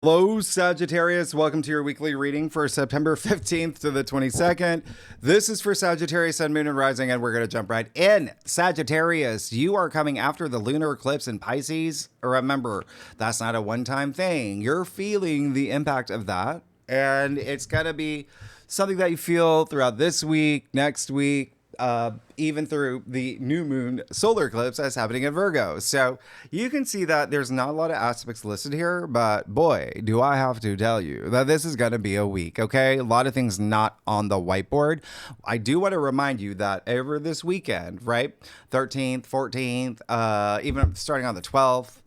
Hello, Sagittarius. Welcome to your weekly reading for September 15th to the 22nd. This is for Sagittarius, Sun, Moon, and Rising, and we're going to jump right in. Sagittarius, you are coming after the lunar eclipse in Pisces. Remember, that's not a one-time thing. You're feeling the impact of that, and it's going to be something that you feel throughout this week, next week, even through the new moon solar eclipse that's happening in Virgo. So you can see that there's not a lot of aspects listed here, but boy, do I have to tell you that this is going to be a week, okay? A lot of things not on the whiteboard. I do want to remind you that over this weekend, right? 13th, 14th, even starting on the 12th,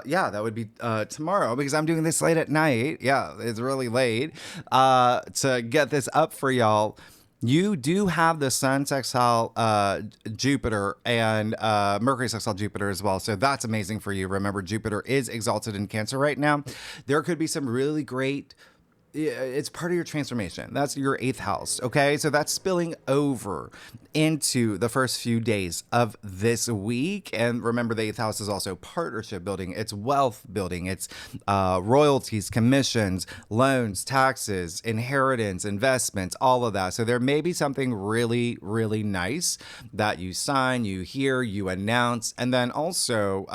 yeah, that would be tomorrow because I'm doing this late at night. Yeah, it's really late to get this up for y'all. You do have the Sun sextile Jupiter and Mercury sextile Jupiter as well. So that's amazing for you. Remember, Jupiter is exalted in Cancer right now. There could be some really great... It's part of your transformation. That's your 8th house. Okay. So that's spilling over into the first few days of this week. And remember, the 8th house is also partnership building. It's wealth building. It's royalties, commissions, loans, taxes, inheritance, investments, all of that. So there may be something really, really nice that you sign, you hear, you announce. And then also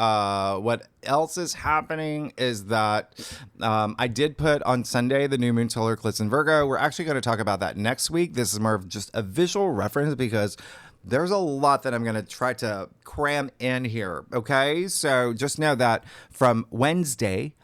what else is happening is that I did put on Sunday the new moon solar eclipse in Virgo. We're actually going to talk about that next week. This is more of just a visual reference because there's a lot that I'm going to try to cram in here. Okay, so just know that from Wednesday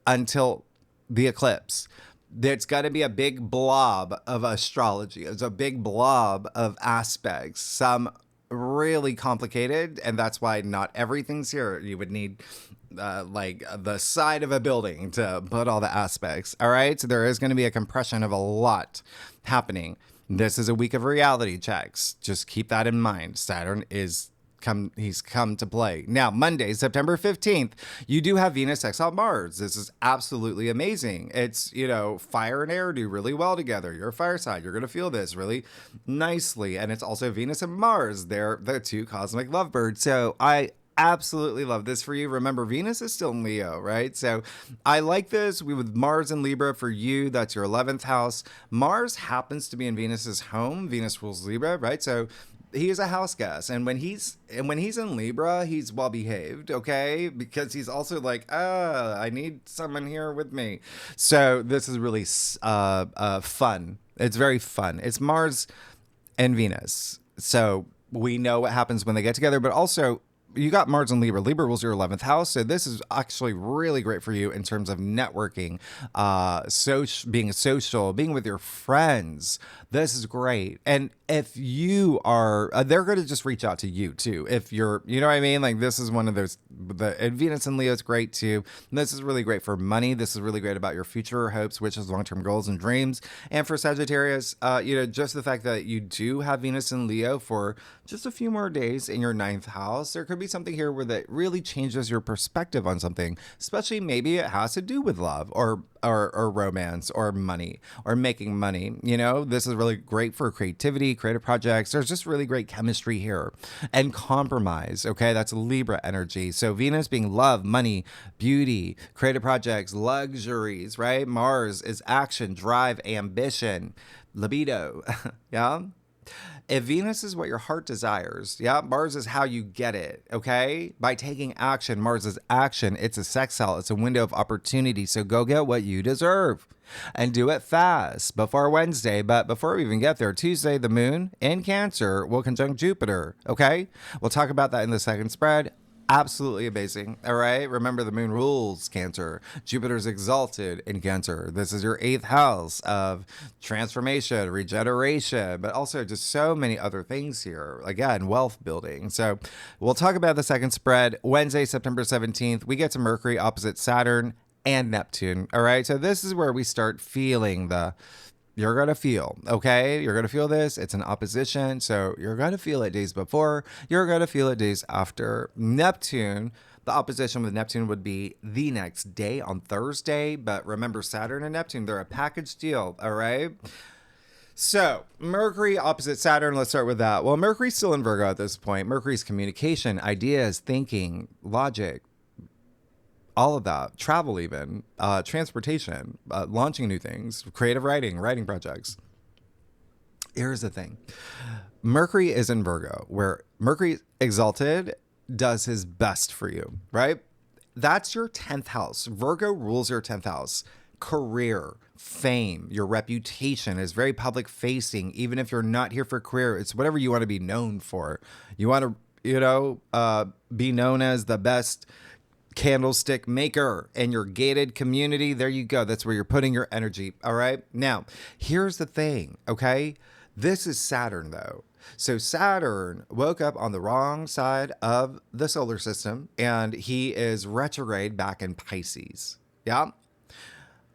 until the eclipse, there's got to be a big blob of astrology. It's a big blob of aspects. Some really complicated, and that's why not everything's here. You would need like the side of a building to put all the aspects. All right, so there is going to be a compression of a lot happening. This is a week of reality checks. Just keep that in mind. Saturn is he's come to play. Now, Monday, September 15th, you do have Venus sextile Mars. This is absolutely amazing. It's, you know, fire and air do really well together. You're a fire side. You're going to feel this really nicely. And it's also Venus and Mars. They're the two cosmic lovebirds. So I absolutely love this for you. Remember, Venus is still in Leo, right? So I like this. With Mars in Libra for you, that's your 11th house. Mars happens to be in Venus's home. Venus rules Libra, right? So he is a house guest, and when he's in Libra, he's well behaved, okay? Because he's also like, I need someone here with me. So this is really fun. It's very fun. It's Mars and Venus, so we know what happens when they get together. But also, you got Mars and Libra. Libra rules your 11th house, so this is actually really great for you in terms of networking, being social, being with your friends. This is great. And if you are, they're going to just reach out to you too. If you're, you know what I mean? Like this is one of those, and Venus and Leo is great too. And this is really great for money. This is really great about your future hopes, wishes, long-term goals and dreams. And for Sagittarius, you know, just the fact that you do have Venus and Leo for just a few more days in your 9th house, there could be something here where that really changes your perspective on something, especially maybe it has to do with love or romance or money or making money. You know, this is really great for creativity, creative projects. There's just really great chemistry here and compromise. Okay. That's Libra energy. So Venus being love, money, beauty, creative projects, luxuries, right? Mars is action, drive, ambition, libido. Yeah. If Venus is what your heart desires, yeah, Mars is how you get it, okay? By taking action, Mars is action. It's a sextile. It's a window of opportunity. So go get what you deserve and do it fast before Wednesday. But before we even get there, Tuesday, the moon in Cancer will conjunct Jupiter, okay? We'll talk about that in the second spread. Absolutely amazing. All right. Remember, the moon rules Cancer. Jupiter's exalted in Cancer. This is your 8th house of transformation, regeneration, but also just so many other things here. Again, wealth building. So we'll talk about the second spread. Wednesday, September 17th, we get to Mercury opposite Saturn and Neptune. All right. So this is where we start feeling you're going to feel, okay? You're going to feel this. It's an opposition. So you're going to feel it days before. You're going to feel it days after. Neptune, the opposition with Neptune would be the next day on Thursday. But remember, Saturn and Neptune, they're a package deal, all right? So Mercury opposite Saturn, let's start with that. Well, Mercury's still in Virgo at this point. Mercury's communication, ideas, thinking, logic, all of that, travel even, transportation, launching new things, creative writing projects. Here's the thing. Mercury is in Virgo, where Mercury exalted does his best for you, right? That's your 10th house. Virgo rules your 10th house. Career, fame, your reputation is very public facing. Even if you're not here for career, it's whatever you want to be known for. You want to, be known as the best candlestick maker in your gated community. There you go. That's where you're putting your energy. All right. Now, here's the thing. Okay. This is Saturn, though. So Saturn woke up on the wrong side of the solar system, and he is retrograde back in Pisces. Yeah.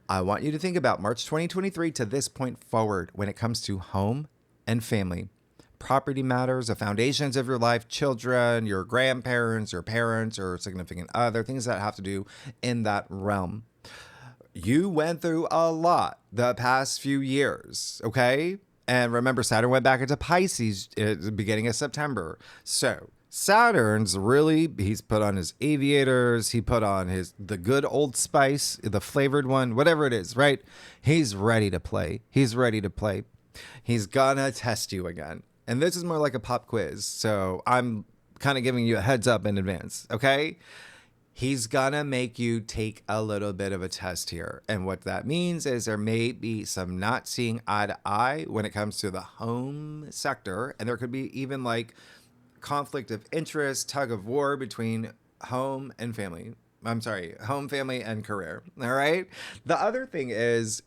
I want you to think about March 2023 to this point forward when it comes to home and family. Property matters, the foundations of your life, children, your grandparents, your parents, or significant other, things that have to do in that realm. You went through a lot the past few years, okay? And remember, Saturn went back into Pisces at the beginning of September. So Saturn's really, he's put on his aviators, he put on the good old spice, the flavored one, whatever it is, right? He's ready to play. He's ready to play. He's gonna test you again. And this is more like a pop quiz. So I'm kind of giving you a heads up in advance, okay? He's gonna make you take a little bit of a test here. And what that means is there may be some not seeing eye to eye when it comes to the home sector. And there could be even like conflict of interest, tug of war between home and family. I'm sorry, home, family, and career. All right. The other thing is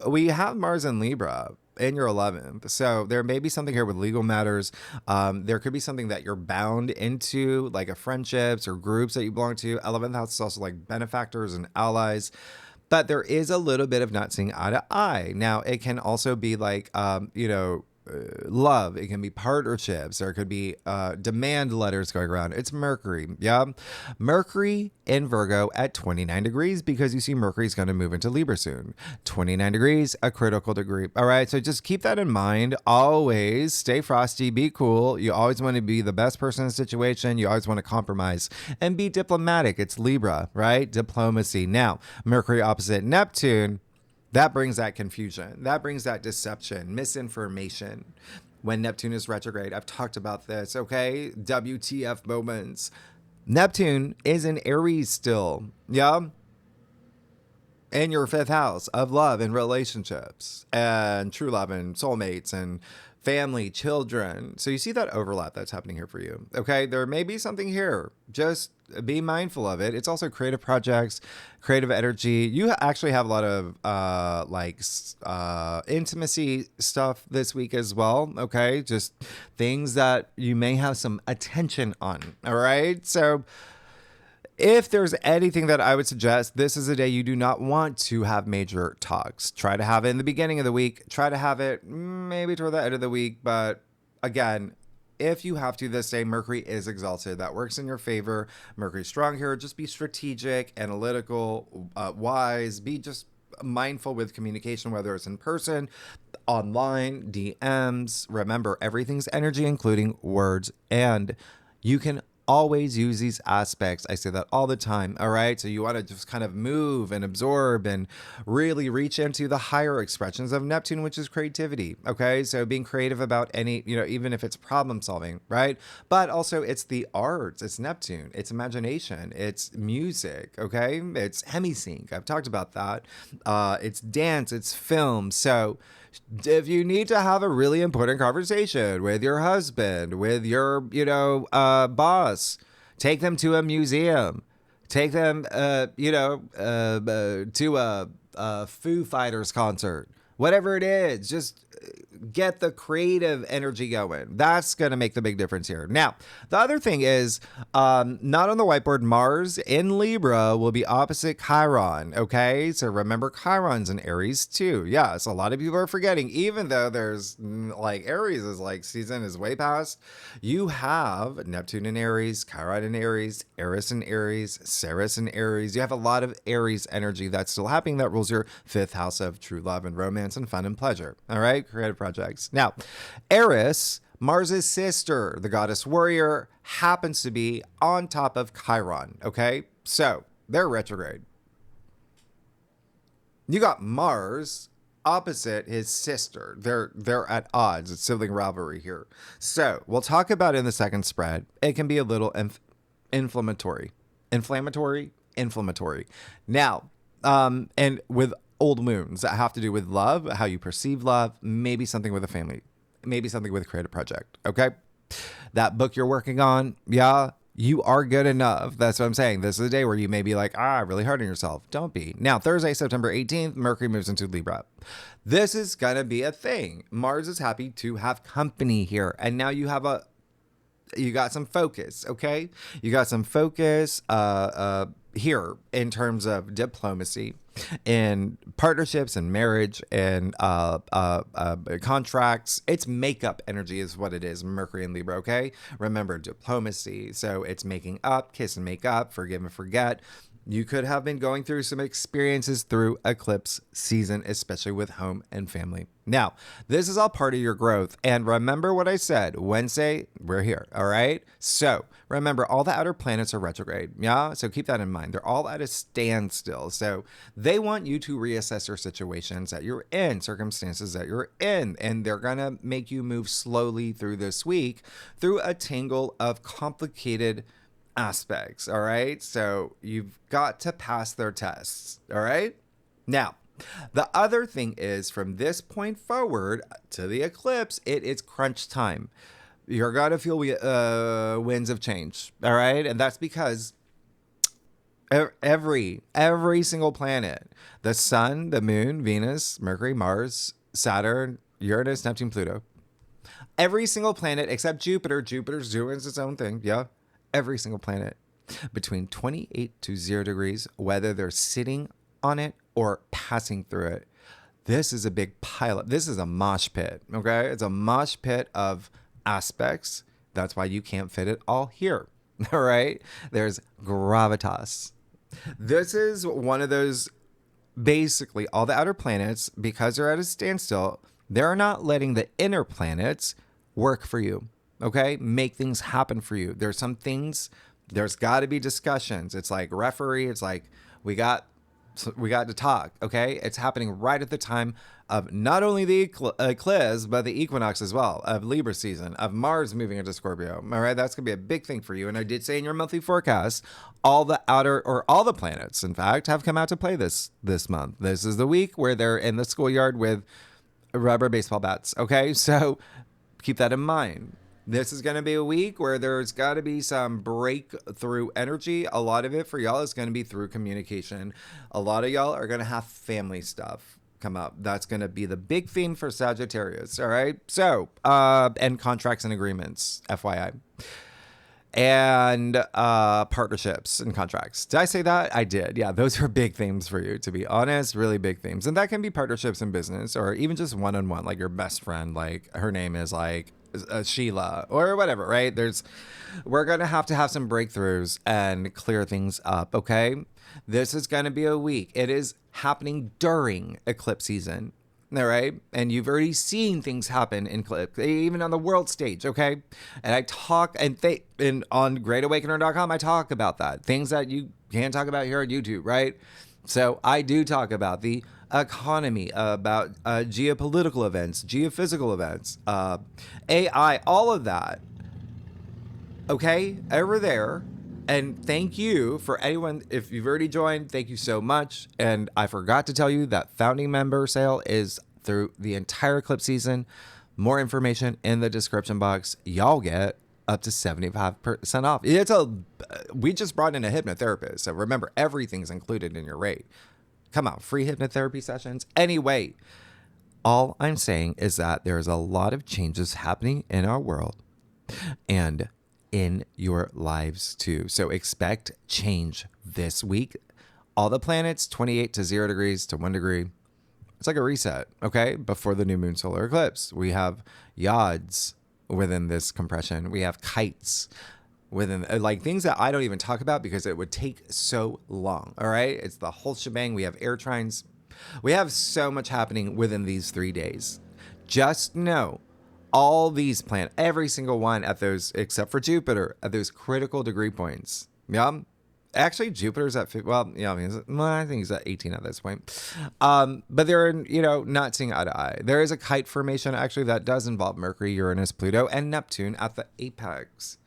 we have Mars in Libra in your 11th. So there may be something here with legal matters. There could be something that you're bound into, like a friendships or groups that you belong to. 11th house is also like benefactors and allies. But there is a little bit of not seeing eye to eye. Now, it can also be like, love. It can be partnerships. There could be demand letters going around. It's Mercury. Yeah. Mercury in Virgo at 29 degrees because you see Mercury's going to move into Libra soon. 29 degrees, a critical degree. All right. So just keep that in mind. Always stay frosty, be cool. You always want to be the best person in the situation. You always want to compromise and be diplomatic. It's Libra, right? Diplomacy. Now, Mercury opposite Neptune. That brings that confusion. That brings that deception, misinformation. When Neptune is retrograde, I've talked about this, okay? WTF moments. Neptune is in Aries still, yeah? In your 5th house of love and relationships and true love and soulmates and family, children. So you see that overlap that's happening here for you, okay? There may be something here. Just be mindful of it. It's also creative projects, creative energy. You actually have a lot of intimacy stuff this week as well, okay? Just things that you may have some attention on, all right? So if there's anything that I would suggest, this is a day you do not want to have major talks. Try to have it in the beginning of the week. Try to have it maybe toward the end of the week. But again, if you have to this day, Mercury is exalted. That works in your favor. Mercury's strong here. Just be strategic, analytical, wise. Be just mindful with communication, whether it's in person, online, DMs. Remember, everything's energy, including words. And you can always use these aspects. I say that all the time. All right. So you want to just kind of move and absorb and really reach into the higher expressions of Neptune, which is creativity. Okay. So being creative about any, even if it's problem solving, right? But also it's the arts, it's Neptune, it's imagination, it's music. Okay. It's hemisync. I've talked about that. It's dance, it's film. So if you need to have a really important conversation with your husband, with your, boss, take them to a museum, take them, to a Foo Fighters concert, whatever it is, just get the creative energy going. That's going to make the big difference here. Now, the other thing is, not on the whiteboard, Mars in Libra will be opposite Chiron. Okay. So remember, Chiron's in Aries too. Yeah. So a lot of people are forgetting, even though there's Aries is season is way past. You have Neptune in Aries, Chiron in Aries, Eris in Aries, Ceres in Aries. You have a lot of Aries energy that's still happening. That rules your 5th house of true love and romance and fun and pleasure. All right. Creative projects. Now, Eris, Mars's sister, the goddess warrior, happens to be on top of Chiron. Okay. So They're retrograde. You got Mars opposite his sister. They're at odds. It's sibling rivalry here. So we'll talk about it in the second spread. It can be a little inflammatory. Now, and with old moons that have to do with love, how you perceive love, maybe something with a family, maybe something with a creative project. Okay. That book you're working on, yeah, you are good enough. That's what I'm saying. This is a day where you may be like, really hard on yourself. Don't be. Now, Thursday, September 18th, Mercury moves into Libra. This is going to be a thing. Mars is happy to have company here. And now you got some focus, okay? You got some focus here in terms of diplomacy and partnerships and marriage and contracts. It's makeup energy is what it is, Mercury and Libra, okay? Remember, diplomacy. So it's making up, kiss and make up, forgive and forget. You could have been going through some experiences through eclipse season, especially with home and family. Now, this is all part of your growth. And remember what I said, Wednesday, we're here, all right? So remember, all the outer planets are retrograde, yeah? So keep that in mind. They're all at a standstill. So they want you to reassess your situations that you're in, circumstances that you're in, and they're going to make you move slowly through this week through a tangle of complicated aspects, all right? So you've got to pass their tests, all right? Now, the other thing is from this point forward to the eclipse, it is crunch time. You're going to feel winds of change, all right? And that's because every single planet, the sun, the moon, Venus, Mercury, Mars, Saturn, Uranus, Neptune, Pluto, every single planet except Jupiter, Jupiter's doing its own thing, yeah? Every single planet between 28 to 0 degrees, whether they're sitting on it or passing through it. This is a big pilot. This is a mosh pit, okay? It's a mosh pit of aspects. That's why you can't fit it all here, all right? There's gravitas. This is one of those, basically all the outer planets, because they're at a standstill, they're not letting the inner planets work for you. Okay, make things happen for you. There's some things, there's got to be discussions. It's like referee. It's like we got to talk. Okay, it's happening right at the time of not only the eclipse but the equinox as well, of Libra season, of Mars moving into Scorpio. All right, that's gonna be a big thing for you. And I did say in your monthly forecast, all the planets, in fact, have come out to play this month. This is the week where they're in the schoolyard with rubber baseball bats. Okay, so keep that in mind. This is going to be a week where there's got to be some breakthrough energy. A lot of it for y'all is going to be through communication. A lot of y'all are going to have family stuff come up. That's going to be the big theme for Sagittarius. All right. So, and contracts and agreements, FYI. And partnerships and contracts. Did I say that? I did. Yeah, those are big themes for you, to be honest, really big themes. And that can be partnerships in business or even just one-on-one, like your best friend, like her name is like Sheila or whatever, right? We're going to have some breakthroughs and clear things up, okay? This is going to be a week. It is happening during eclipse season, all right? And you've already seen things happen in eclipse, even on the world stage, okay? And I talk, and on greatawakener.com, I talk about that. Things that you can't talk about here on YouTube, right? So I do talk about the economy, about geopolitical events, geophysical events, AI, all of that. Okay, over there. And thank you for anyone, if you've already joined, thank you so much. And I forgot to tell you that founding member sale is through the entire eclipse season. More information in the description box. Y'all get up to 75% off. We just brought in a hypnotherapist. So remember, everything's included in your rate. Come on, free hypnotherapy sessions. Anyway, all I'm saying is that there's a lot of changes happening in our world and in your lives too. So expect change this week. All the planets, 28 to 0 degrees to 1 degree. It's like a reset, okay? Before the new moon solar eclipse. We have yods within this compression. We have kites within, like, things that I don't even talk about because it would take so long, all right? It's the whole shebang. We have air trines. We have so much happening within these 3 days. Just know all these planets, every single one at those, except for Jupiter, at those critical degree points. Yeah. Actually, Jupiter's at 50. Well, yeah, I think he's at 18 at this point. But they're, not seeing eye to eye. There is a kite formation, actually, that does involve Mercury, Uranus, Pluto, and Neptune at the apex.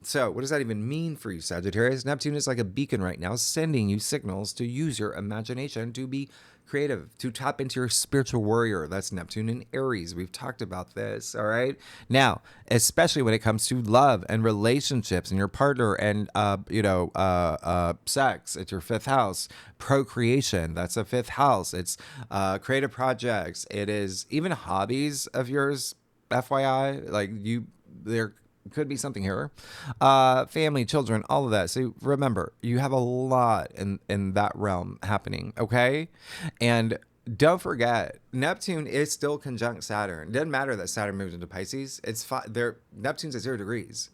So what does that even mean for you, Sagittarius? Neptune is like a beacon right now, sending you signals to use your imagination to be creative, to tap into your spiritual warrior. That's Neptune in Aries. We've talked about this, all right? Now, especially when it comes to love and relationships and your partner and, sex, it's your fifth house. Procreation, that's a fifth house. It's creative projects. It is even hobbies of yours, FYI. There could be something here. Family, children, all of that. So remember, you have a lot in that realm happening, okay? And don't forget, Neptune is still conjunct Saturn. It doesn't matter that Saturn moves into Pisces. Neptune's at 0 degrees.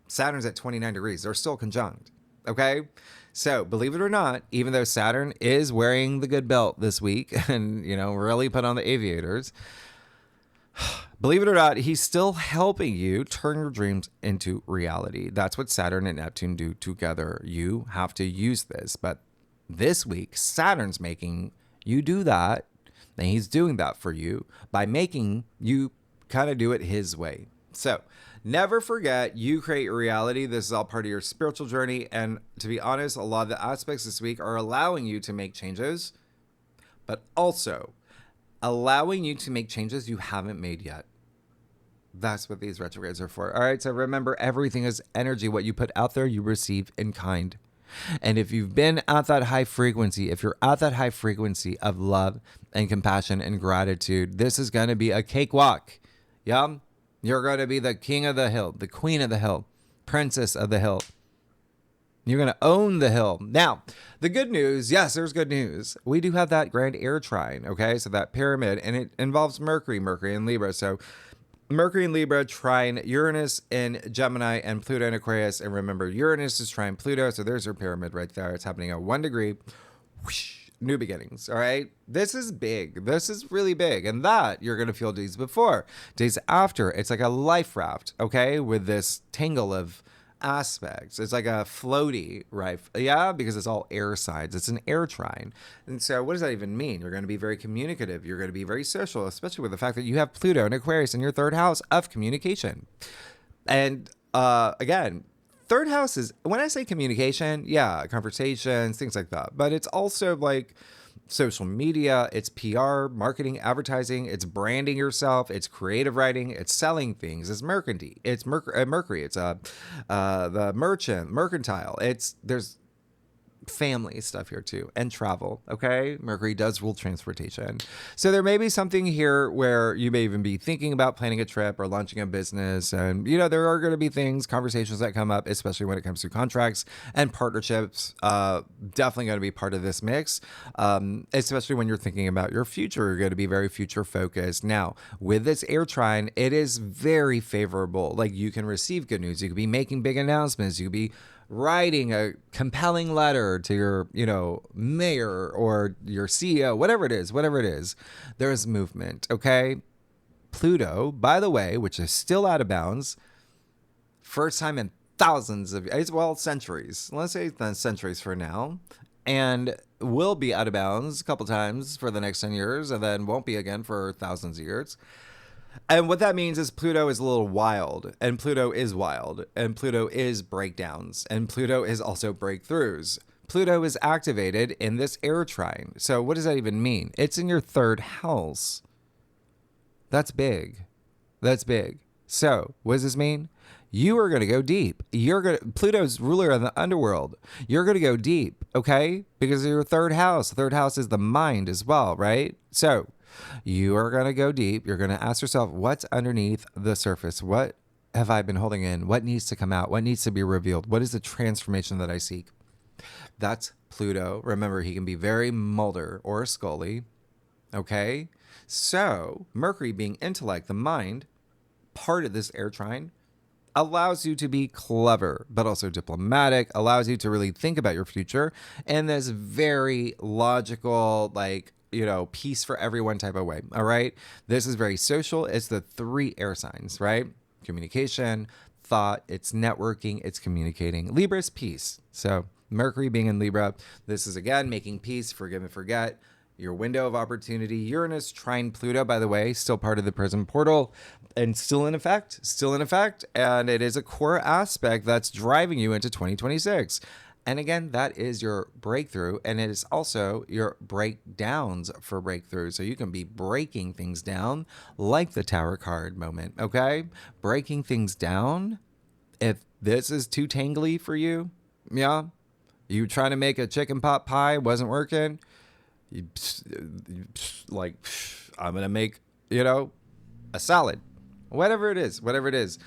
Saturn's at 29 degrees. They're still conjunct, okay? So believe it or not, even though Saturn is wearing the good belt this week and, really put on the aviators, believe it or not, he's still helping you turn your dreams into reality. That's what Saturn and Neptune do together. You have to use this. But this week, Saturn's making you do that. And he's doing that for you by making you kind of do it his way. So never forget, you create your reality. This is all part of your spiritual journey. And to be honest, a lot of the aspects this week are allowing you to make changes, but also allowing you to make changes you haven't made yet. That's what these retrogrades are for. All right, so remember, everything is energy. What you put out there, you receive in kind. And if you've been at that high frequency, if you're at that high frequency of love and compassion and gratitude, this is going to be a cakewalk. Yeah? You're going to be the king of the hill, the queen of the hill, princess of the hill. You're going to own the hill. Now, the good news, yes, there's good news. We do have that grand air trine, okay? So that pyramid, and it involves Mercury in Libra. So Mercury in Libra, trine Uranus in Gemini, and Pluto in Aquarius. And remember, Uranus is trine Pluto, so there's your pyramid right there. It's happening at 1 degree. Whoosh, new beginnings, all right? This is big. This is really big. And that you're going to feel days before. Days after, it's like a life raft, okay? With this tangle of aspects. It's like a floaty, right? Yeah, because it's all air signs. It's an air trine. And so what does that even mean? You're going to be very communicative. You're going to be very social, especially with the fact that you have Pluto and Aquarius in your third house of communication. And again, third house is, when I say communication, yeah, conversations, things like that. But it's also like social media, it's PR, marketing, advertising, it's branding yourself, it's creative writing, it's selling things, it's Mercury, it's the mercantile, there's family stuff here too, and travel, okay? Mercury does rule transportation. So there may be something here where you may even be thinking about planning a trip or launching a business. And, there are going to be conversations that come up, especially when it comes to contracts and partnerships. Definitely going to be part of this mix, especially when you're thinking about your future. You're going to be very future focused. Now, with this air trine, it is very favorable. Like, you can receive good news. You could be making big announcements. You could be writing a compelling letter to your, mayor or your CEO, whatever it is, there's movement, okay? Pluto, by the way, which is still out of bounds, first time in centuries. Let's say centuries for now. And will be out of bounds a couple times for the next 10 years, and then won't be again for thousands of years. And what that means is Pluto is a little wild, and Pluto is wild, and Pluto is breakdowns, and Pluto is also breakthroughs. Pluto is activated in this air trine. So what does that even mean? It's in your third house. That's big. That's big. So what does this mean? You are going to go deep. Pluto's ruler of the underworld. You're going to go deep, okay? Because of your third house. The third house is the mind as well, right? So you are going to go deep. You're going to ask yourself, what's underneath the surface? What have I been holding in? What needs to come out? What needs to be revealed? What is the transformation that I seek? That's Pluto. Remember, he can be very Mulder or Scully. Okay? So Mercury being intellect, the mind, part of this air trine, allows you to be clever, but also diplomatic, allows you to really think about your future in this very logical, peace for everyone type of way. All right. This is very social. It's the 3 air signs, right? Communication, thought, it's networking, it's communicating. Libra is peace. So Mercury being in Libra. This is, again, making peace, forgive and forget. Your window of opportunity. Uranus trine Pluto, by the way, still part of the Prism portal and still in effect. And it is a core aspect that's driving you into 2026. And again, that is your breakthrough. And it is also your breakdowns for breakthrough. So you can be breaking things down like the Tower card moment, okay? Breaking things down. If this is too tangly for you, yeah, you trying to make a chicken pot pie, wasn't working. Like, I'm going to make, a salad, whatever it is.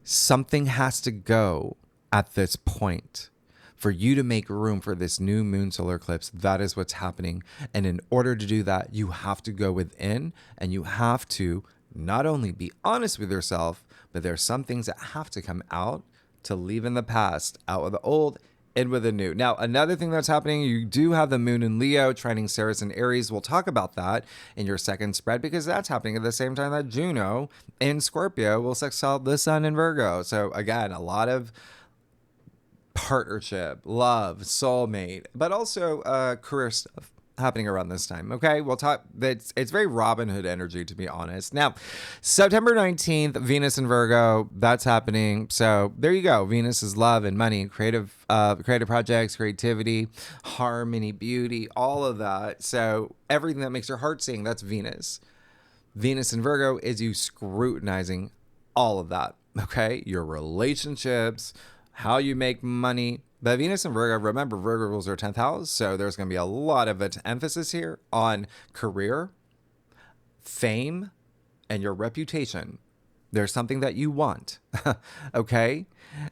Something has to go at this point for you to make room for this new moon solar eclipse. That is what's happening. And in order to do that, you have to go within and you have to not only be honest with yourself, but there's some things that have to come out to leave in the past, out with the old, in with the new. Now, another thing that's happening, you do have the moon in Leo, trining Ceres and Aries. We'll talk about that in your second spread because that's happening at the same time that Juno in Scorpio will sextile the sun in Virgo. So again, a lot of partnership, love, soulmate, but also career stuff happening around this time. Okay, we'll talk. It's very Robin Hood energy, to be honest. Now, September 19th, Venus in Virgo, that's happening. So there you go. Venus is love and money, creative projects, creativity, harmony, beauty, all of that. So everything that makes your heart sing, that's Venus. Venus in Virgo is you scrutinizing all of that. Okay, your relationships, how you make money. But Venus and Virgo, remember, Virgo rules your 10th house. So there's going to be a lot of emphasis here on career, fame, and your reputation. There's something that you want, okay?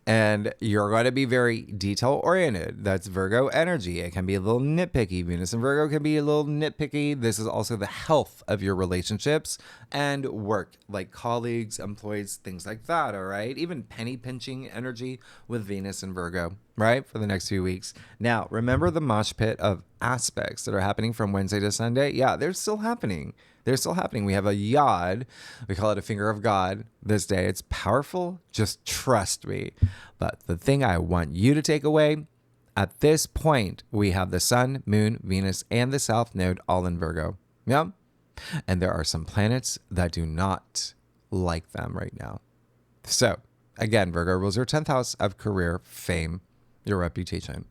And you're going to be very detail-oriented. That's Virgo energy. It can be a little nitpicky. Venus and Virgo can be a little nitpicky. This is also the health of your relationships and work, like colleagues, employees, things like that, all right? Even penny pinching energy with Venus and Virgo, right, for the next few weeks. Now, remember the mosh pit of aspects that are happening from Wednesday to Sunday? Yeah, they're still happening. They're still happening. We have a yod. We call it a finger of God this day. It's powerful. Just trust me. But the thing I want you to take away, at this point, we have the sun, moon, Venus, and the south node all in Virgo. Yeah. And there are some planets that do not like them right now. So again, Virgo rules your 10th house of career, fame, your reputation.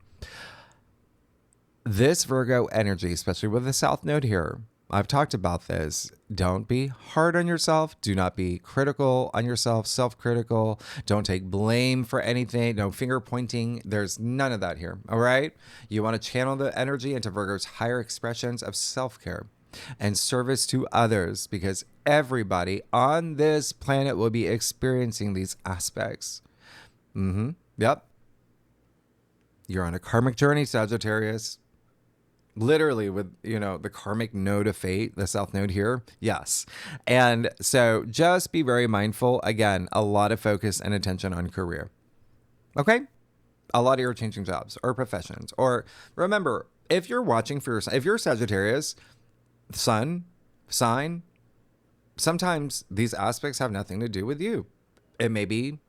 This Virgo energy, especially with the south node here, I've talked about this. Don't be hard on yourself. Do not be critical on yourself, self-critical. Don't take blame for anything. No finger pointing. There's none of that here. All right. You want to channel the energy into Virgo's higher expressions of self-care and service to others, because everybody on this planet will be experiencing these aspects. Yep. You're on a karmic journey, Sagittarius. Literally with, the karmic node of fate, the south node here. Yes. And so just be very mindful. Again, a lot of focus and attention on career. Okay. A lot of you are changing jobs or professions. Or remember, if you're watching for if you're Sagittarius, sun, sign, sometimes these aspects have nothing to do with you. It may be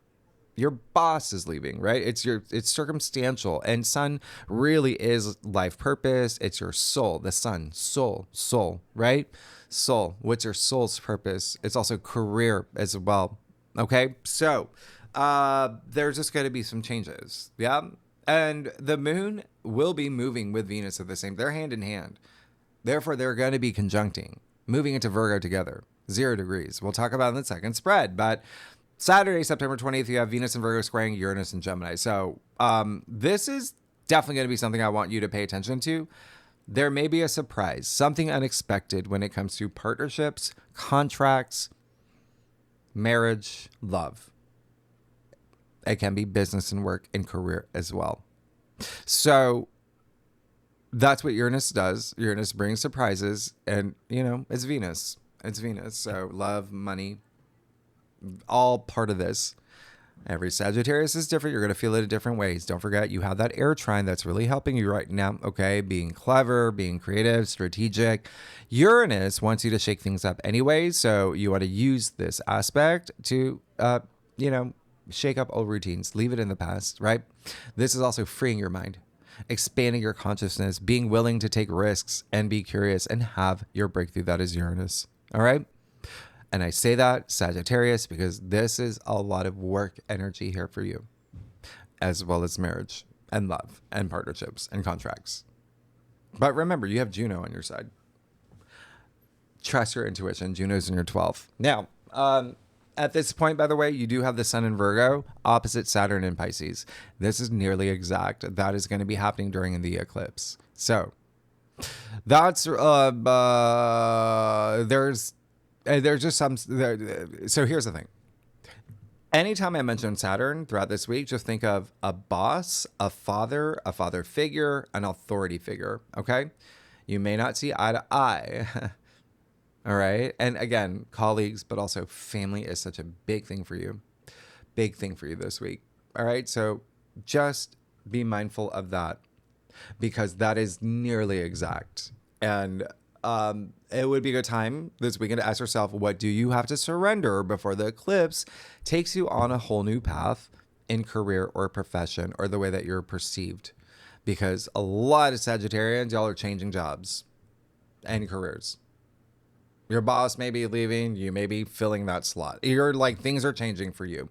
your boss is leaving, right? It's circumstantial. And sun really is life purpose. It's your soul, the sun, soul, right? Soul. What's your soul's purpose? It's also career as well. Okay. So, there's just going to be some changes. Yeah. And the moon will be moving with Venus at the same, they're hand in hand. Therefore, they're going to be conjuncting, moving into Virgo together, 0 degrees. We'll talk about it in the second spread, but Saturday, September 20th, you have Venus and Virgo squaring Uranus and Gemini. So this is definitely going to be something I want you to pay attention to. There may be a surprise, something unexpected when it comes to partnerships, contracts, marriage, love. It can be business and work and career as well. So that's what Uranus does. Uranus brings surprises, and, it's Venus. It's Venus. So love, money, all part of this. Every Sagittarius is different. You're going to feel it in different ways. Don't forget, you have that air trine that's really helping you right now. Okay. Being clever, being creative, strategic. Uranus wants you to shake things up anyway. So you want to use this aspect to, shake up old routines, leave it in the past, right? This is also freeing your mind. expanding your consciousness, being willing to take risks and be curious and have your breakthrough. That is Uranus. All right. And I say that, Sagittarius, because this is a lot of work energy here for you, as well as marriage and love and partnerships and contracts. But remember, you have Juno on your side. Trust your intuition. Juno's in your 12th. Now, at this point, by the way, you do have the sun in Virgo, opposite Saturn in Pisces. This is nearly exact. That is going to be happening during the eclipse. So that's there's just some so here's the thing. Anytime I mention Saturn throughout this week, just think of a boss, a father figure, an authority figure. Okay, you may not see eye to eye. All right. And again, colleagues, but also family is such a big thing for you. Big thing for you this week. All right. So just be mindful of that, because that is nearly exact. And it would be a good time this weekend to ask yourself, what do you have to surrender before the eclipse takes you on a whole new path in career or profession or the way that you're perceived? Because a lot of Sagittarians, y'all are changing jobs and careers. Your boss may be leaving, you may be filling that slot. You're like, things are changing for you.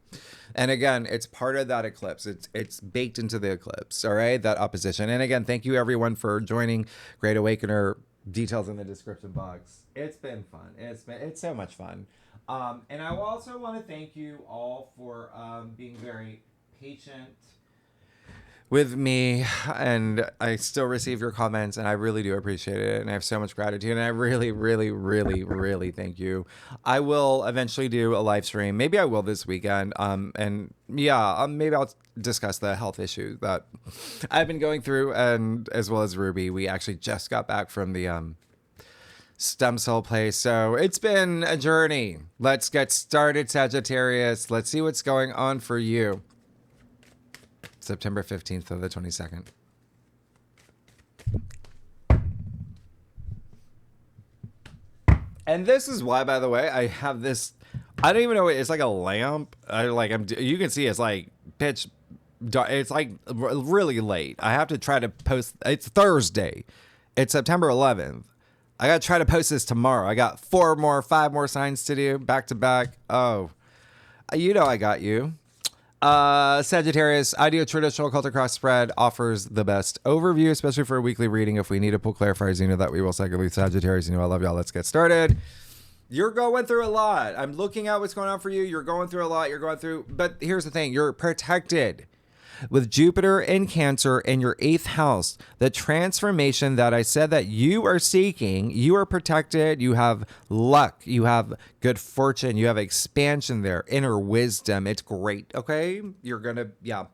And again, it's part of that eclipse. It's baked into the eclipse, all right? That opposition. And again, thank you everyone for joining Great Awakener. Details in the description box. It's been fun. It's so much fun. And I also want to thank you all for being very patient with me, and I still receive your comments, and I really do appreciate it, and I have so much gratitude, and I really, really, really, really thank you. I will eventually do a live stream. Maybe I will this weekend, and yeah, maybe I'll discuss the health issue that I've been going through, and as well as Ruby. We actually just got back from the stem cell place, so it's been a journey. Let's get started, Sagittarius. Let's see what's going on for you. September 15th to the 22nd. And this is why, by the way, I have this, I don't even know, it's like a lamp. You can see it's like pitch dark. It's like really late. I have to try to post, it's Thursday. It's September 11th. I got to try to post this tomorrow. I got 5 more signs to do back to back. Oh, you know, I got you. Sagittarius, Ideal Traditional Cultic Cross Spread offers the best overview, especially for a weekly reading. If we need to pull clarifiers, you know that we will cycle Sagittarius. You know I love y'all. Let's get started. You're going through a lot. I'm looking at what's going on for you. You're going through a lot. But here's the thing. You're protected. With Jupiter in Cancer in your 8th house, the transformation that I said that you are seeking, you are protected. You have luck. You have good fortune. You have expansion there, inner wisdom. It's great. Okay. You're going to have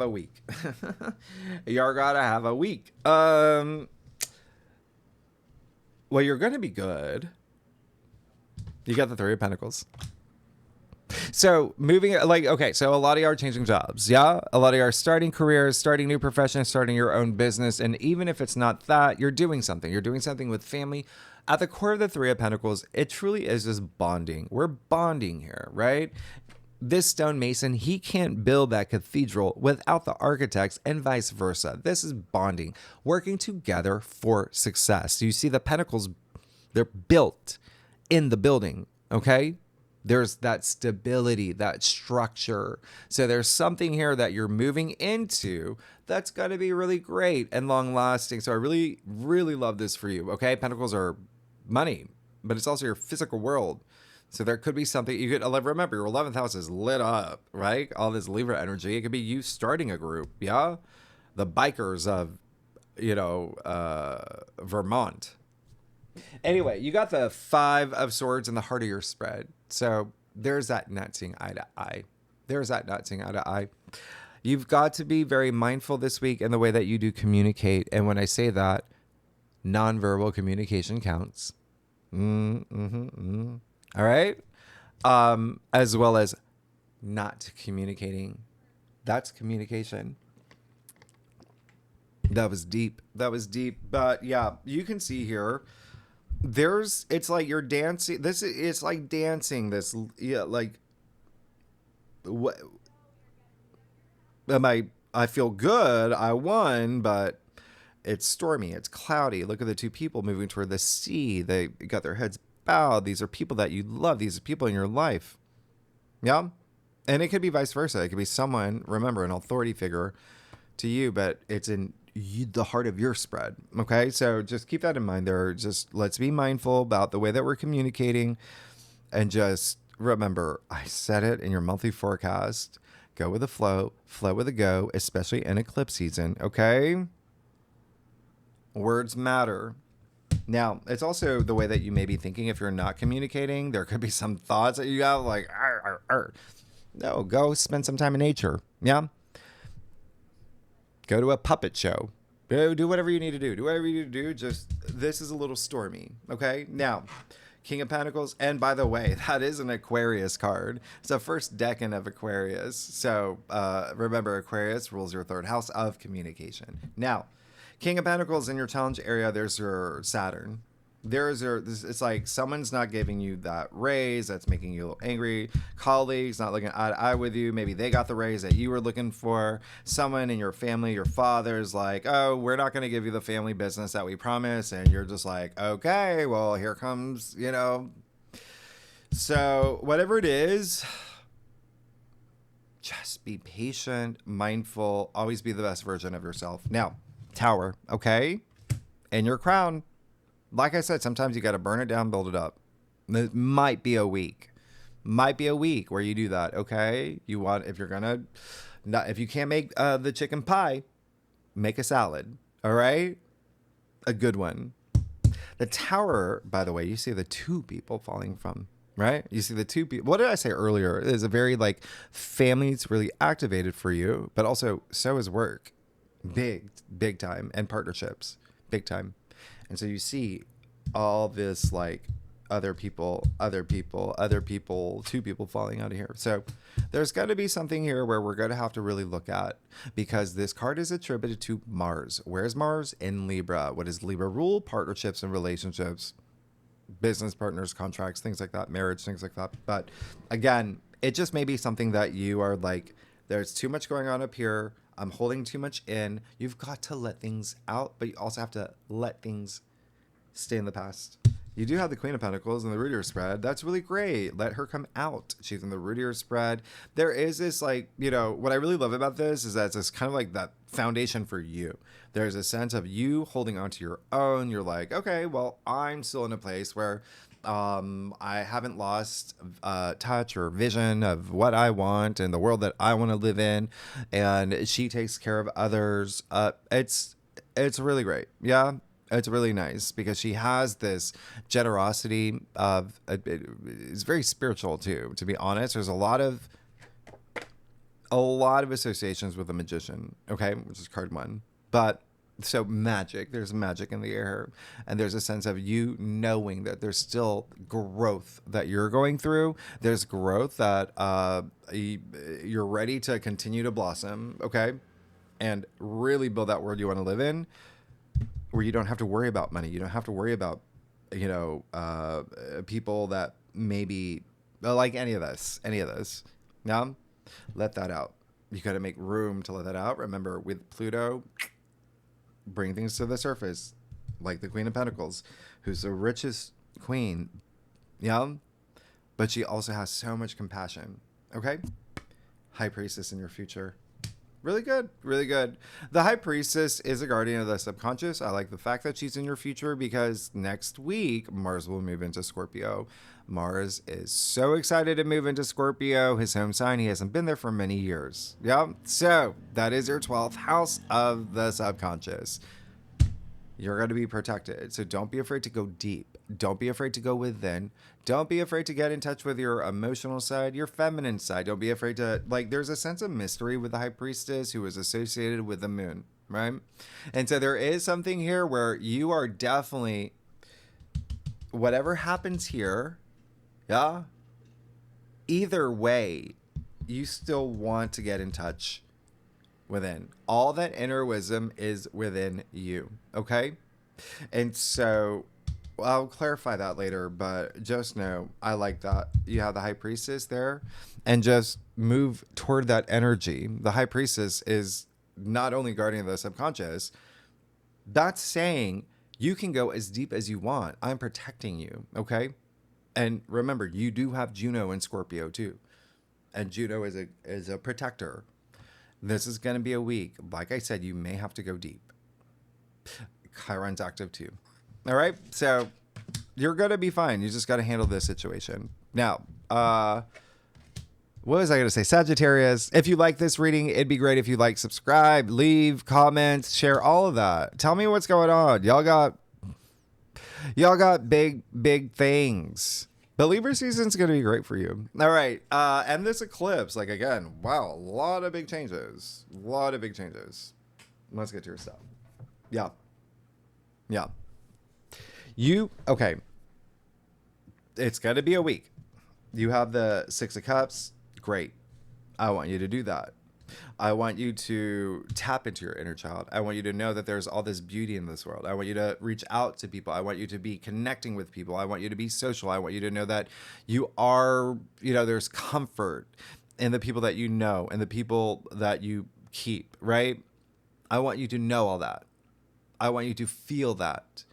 a week. You're going to have a week. Well, you're going to be good. You got the 3 of Pentacles. So so a lot of you are changing jobs. Yeah. A lot of you are starting careers, starting new professions, starting your own business. And even if it's not that, you're doing something. You're doing something with family. At the core of the 3 of Pentacles, it truly is just bonding. We're bonding here, right? This stonemason, he can't build that cathedral without the architects, and vice versa. This is bonding, working together for success. You see the Pentacles, they're built in the building, okay? There's that stability, that structure. So there's something here that you're moving into that's going to be really great and long lasting. So I really, really love this for you. Okay. Pentacles are money, but it's also your physical world. So there could be something you could remember. Your 11th house is lit up, right? All this Libra energy. It could be you starting a group. Yeah. The bikers of, Vermont. Anyway, you got the 5 of Swords in the heart of your spread. So there's that not seeing eye to eye. You've got to be very mindful this week in the way that you do communicate. And when I say that, nonverbal communication counts. All right. As well as not communicating. That's communication. That was deep. But yeah, you can see here. It's like you're dancing. It's like dancing. What am I? I feel good. I won, but it's stormy. It's cloudy. Look at the two people moving toward the sea. They got their heads bowed. These are people that you love. These are people in your life. Yeah. And it could be vice versa. It could be someone, remember, an authority figure to you, but it's in the heart of your spread. Okay. So just keep that in mind there. Just let's be mindful about the way that we're communicating, and just remember, I said it in your monthly forecast, go with the flow with the go, especially in eclipse season. Okay. Words matter. Now, it's also the way that you may be thinking. If you're not communicating, there could be some thoughts that you got like, arr, arr, arr. No, go spend some time in nature. Yeah. Go to a puppet show. Do whatever you need to do. Do whatever you need to do. Just, this is a little stormy. Okay. Now, King of Pentacles. And by the way, that is an Aquarius card. It's the first decan of Aquarius. So remember, Aquarius rules your third house of communication. Now, King of Pentacles in your challenge area, there's your Saturn. It's like someone's not giving you that raise. That's making you a little angry. Colleagues not looking eye to eye with you. Maybe they got the raise that you were looking for. Someone in your family, your father's like, oh, we're not going to give you the family business that we promised. And you're just like, okay, well, here comes, So whatever it is, just be patient, mindful, always be the best version of yourself. Now, Tower, okay? And your crown. Like I said, sometimes you got to burn it down, build it up. It might be a week. Where you do that, okay? If you can't make the chicken pie, make a salad, all right? A good one. The Tower, by the way, you see the two people falling from, right? You see the two people. What did I say earlier? It is a very family's really activated for you, but also so is work. Big time. And partnerships, big time. And so you see all this other people, two people falling out of here. So there's got to be something here where we're going to have to really look at, because this card is attributed to Mars. Where's Mars? In Libra. What does Libra rule? Partnerships and relationships, business partners, contracts, things like that, marriage, things like that. But again, it just may be something that you are like, there's too much going on up here. I'm holding too much in. You've got to let things out, but you also have to let things stay in the past. You do have the Queen of Pentacles in the root of your spread. That's really great. Let her come out. She's in the root of your spread. There is this what I really love about this is that it's kind of that foundation for you. There's a sense of you holding on to your own. You're like, okay, well, I'm still in a place where I haven't lost touch or vision of what I want and the world that I want to live in. And she takes care of others. It's really great. Yeah, it's really nice because she has this generosity of, it's very spiritual too, to be honest. There's a lot of associations with a magician, okay, which is card one. But so magic, there's magic in the air, and there's a sense of you knowing that there's still growth that you're going through. There's growth that you're ready to continue to blossom, okay, and really build that world you want to live in, where you don't have to worry about money. You don't have to worry about people that maybe like any of this. Now, let that out. You got to make room to let that out. Remember, with Pluto, bring things to the surface, like the Queen of Pentacles, who's the richest queen, but she also has so much compassion, okay? High Priestess in your future. Really good, really good. The High Priestess is a guardian of the subconscious. I like the fact that she's in your future because next week, Mars will move into Scorpio. Mars is so excited to move into Scorpio, his home sign. He hasn't been there for many years. Yeah. So that is your 12th house of the subconscious. You're going to be protected. So don't be afraid to go deep. Don't be afraid to go within. Don't be afraid to get in touch with your emotional side, your feminine side. Don't be afraid to, there's a sense of mystery with the High Priestess who is associated with the moon, right? And so there is something here where you are definitely, whatever happens here, yeah, either way, you still want to get in touch within. All that inner wisdom is within you, okay? And so I'll clarify that later, but just know I like that you have the High Priestess there, and just move toward that energy. The High Priestess is not only guardian of the subconscious, that's saying you can go as deep as you want. I'm protecting you, okay? And remember, you do have Juno in Scorpio too. And Juno is a protector. This is going to be a week. Like I said, you may have to go deep. Chiron's active too. All right? So you're going to be fine. You just got to handle this situation. Now, what was I going to say? Sagittarius, if you like this reading, it'd be great if you like, subscribe, leave comments, share all of that. Tell me what's going on. Y'all got big things. But Libra season's going to be great for you. All right. And this eclipse, like, again, wow, a lot of big changes. A lot of big changes. Let's get to your stuff. Yeah. Okay. It's going to be a week. You have the Six of Cups. Great. I want you to do that. I want you to tap into your inner child. I want you to know that there's all this beauty in this world. I want you to reach out to people. I want you to be connecting with people. I want you to be social. I want you to know that you are, there's comfort in the people that you know and the people that you keep, right? I want you to know all that. I want you to feel that.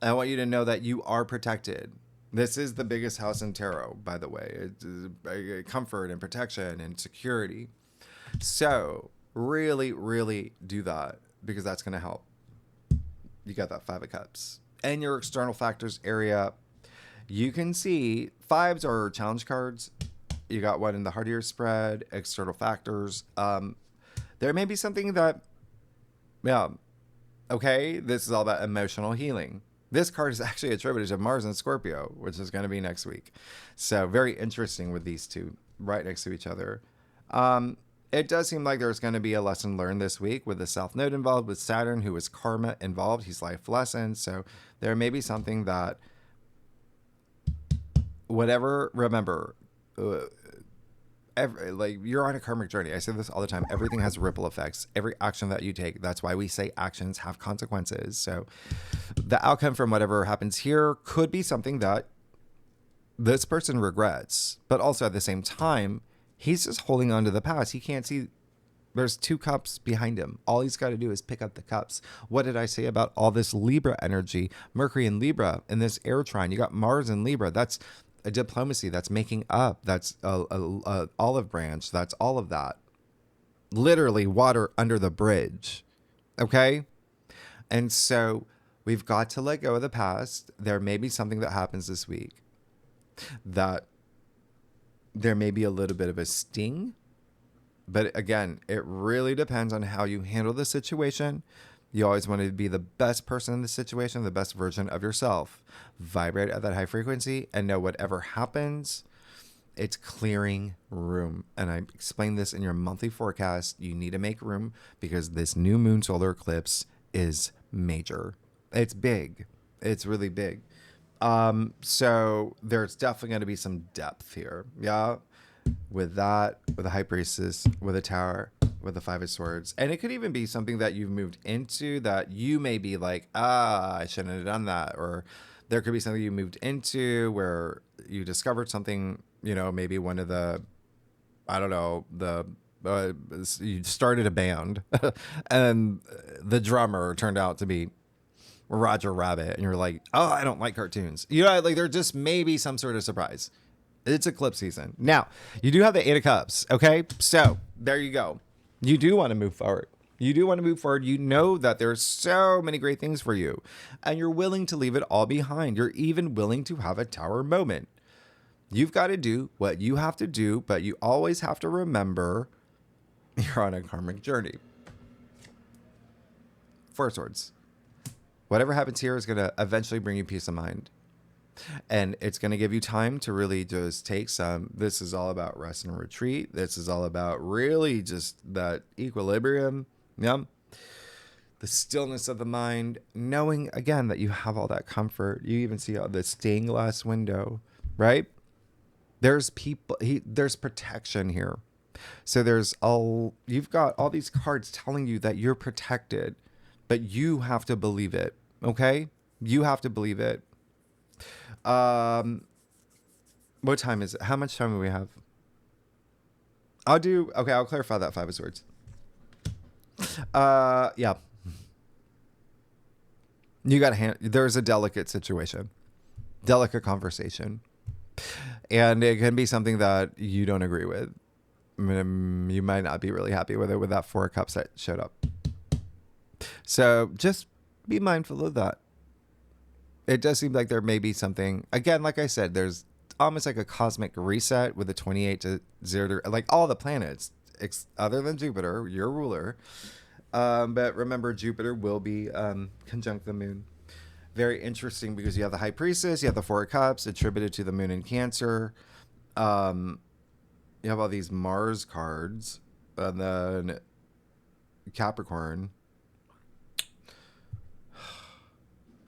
I want you to know that you are protected. This is the biggest house in tarot, by the way. It's comfort and protection and security. So really, really do that, because that's going to help. You got that Five of Cups. And your external factors area, you can see fives are challenge cards. You got one in the heart of your spread, external factors. There may be something that, okay, this is all about emotional healing. This card is actually attributed to Mars and Scorpio, which is going to be next week. So very interesting with these two right next to each other. It does seem like there's going to be a lesson learned this week with the South Node involved, with Saturn, who is karma involved. He's life lessons. So there may be something that, remember, you're on a karmic journey. I say this all the time. Everything has ripple effects. Every action that you take. That's why we say actions have consequences. So the outcome from whatever happens here could be something that this person regrets, but also at the same time, he's just holding on to the past. He can't see there's two cups behind him. All he's got to do is pick up the cups. What did I say about all this Libra energy? Mercury in Libra in this air trine. You got Mars in Libra. That's a diplomacy. That's making up. That's a olive branch. That's all of that. Literally water under the bridge. Okay? And so we've got to let go of the past. There may be something that happens this week that there may be a little bit of a sting. But again, it really depends on how you handle the situation. You always want to be the best person in the situation, the best version of yourself. Vibrate at that high frequency and know whatever happens, it's clearing room. And I explained this in your monthly forecast. You need to make room because this new moon solar eclipse is major. It's big. It's really big. So there's definitely going to be some depth here. Yeah. With that, with a high priestess, with a tower, with the Five of Swords. And it could even be something that you've moved into that you may be like, I shouldn't have done that. Or there could be something you moved into where you discovered something, maybe one of the, you started a band and the drummer turned out to be Roger Rabbit. And you're like, I don't like cartoons. There just may be some sort of surprise. It's eclipse season. Now, you do have the Eight of Cups, okay? So, there you go. You do want to move forward. You do want to move forward. You know that there's so many great things for you. And you're willing to leave it all behind. You're even willing to have a tower moment. You've got to do what you have to do, but you always have to remember you're on a karmic journey. Four of Swords. Whatever happens here is going to eventually bring you peace of mind. And it's going to give you time to really just take some. This is all about rest and retreat. This is all about really just that equilibrium. Yeah. The stillness of the mind, knowing again that you have all that comfort. You even see the stained glass window, right? There's people, there's protection here. So you've got all these cards telling you that you're protected, but you have to believe it. Okay. You have to believe it. What time is it? How much time do we have? I'll clarify that Five of Swords. Yeah. You got there's a delicate situation, delicate conversation. And it can be something that you don't agree with. You might not be really happy with it with that 4 of Cups that showed up. So just be mindful of that. It does seem like there may be something, again, like I said, there's almost like a cosmic reset with the 28 to 0, like all the planets, other than Jupiter, your ruler. But remember, Jupiter will be conjunct the moon. Very interesting because you have the High Priestess, you have the 4 of Cups attributed to the moon in Cancer. You have all these Mars cards, and then Capricorn.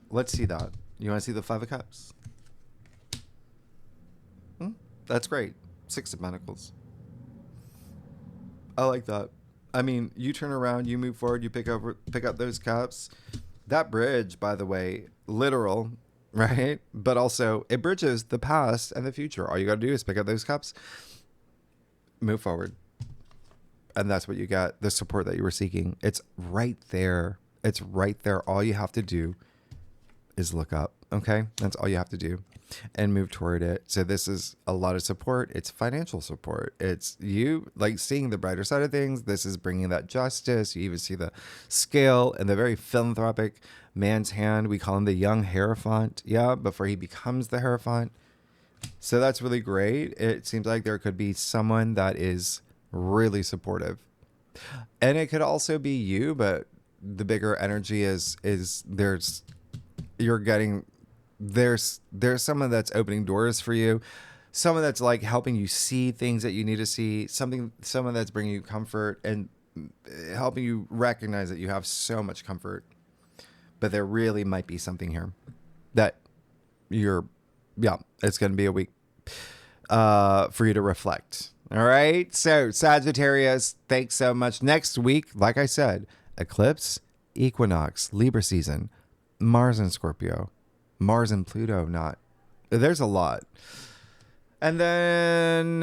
Let's see that. You want to see the 5 of Cups? That's great. 6 of Pentacles. I like that. I mean, you turn around, you move forward, you pick up those cups. That bridge, by the way, literal, right? But also, it bridges the past and the future. All you got to do is pick up those cups, move forward. And that's what you got, the support that you were seeking. It's right there. It's right there. All you have to do is look up, okay? That's all you have to do and move toward it. So this is a lot of support. It's financial support. It's you like seeing the brighter side of things. This is bringing that justice. You even see the scale and the very philanthropic man's hand. We call him the young Hierophant. Yeah, before he becomes the Hierophant. So that's really great. It seems like there could be someone that is really supportive. And it could also be you, but the bigger energy is there's someone that's opening doors for you, someone that's like helping you see things that you need to see, someone that's bringing you comfort and helping you recognize that you have so much comfort, but there really might be something here that it's going to be a week for you to reflect. All right. So Sagittarius, thanks so much. Next week, like I said, eclipse, equinox, Libra season, Mars and Scorpio, Mars and Pluto, there's a lot. And then,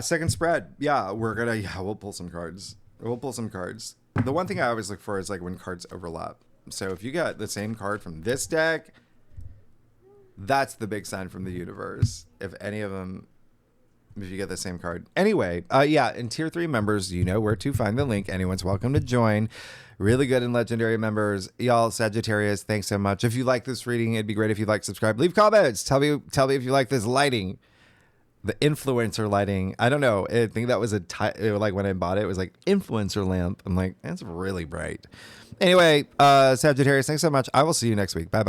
second spread. Yeah, we'll pull some cards. The one thing I always look for is like when cards overlap. So if you get the same card from this deck, that's the big sign from the universe. If you get the same card. Anyway, in tier 3 members, you know where to find the link. Anyone's welcome to join. Really good and legendary members. Y'all, Sagittarius, thanks so much. If you like this reading, it'd be great if you'd like, subscribe, leave comments. Tell me if you like this lighting. The influencer lighting. I don't know. I think that was like when I bought it was like influencer lamp. I'm like, that's really bright. Anyway, Sagittarius, thanks so much. I will see you next week. Bye-bye.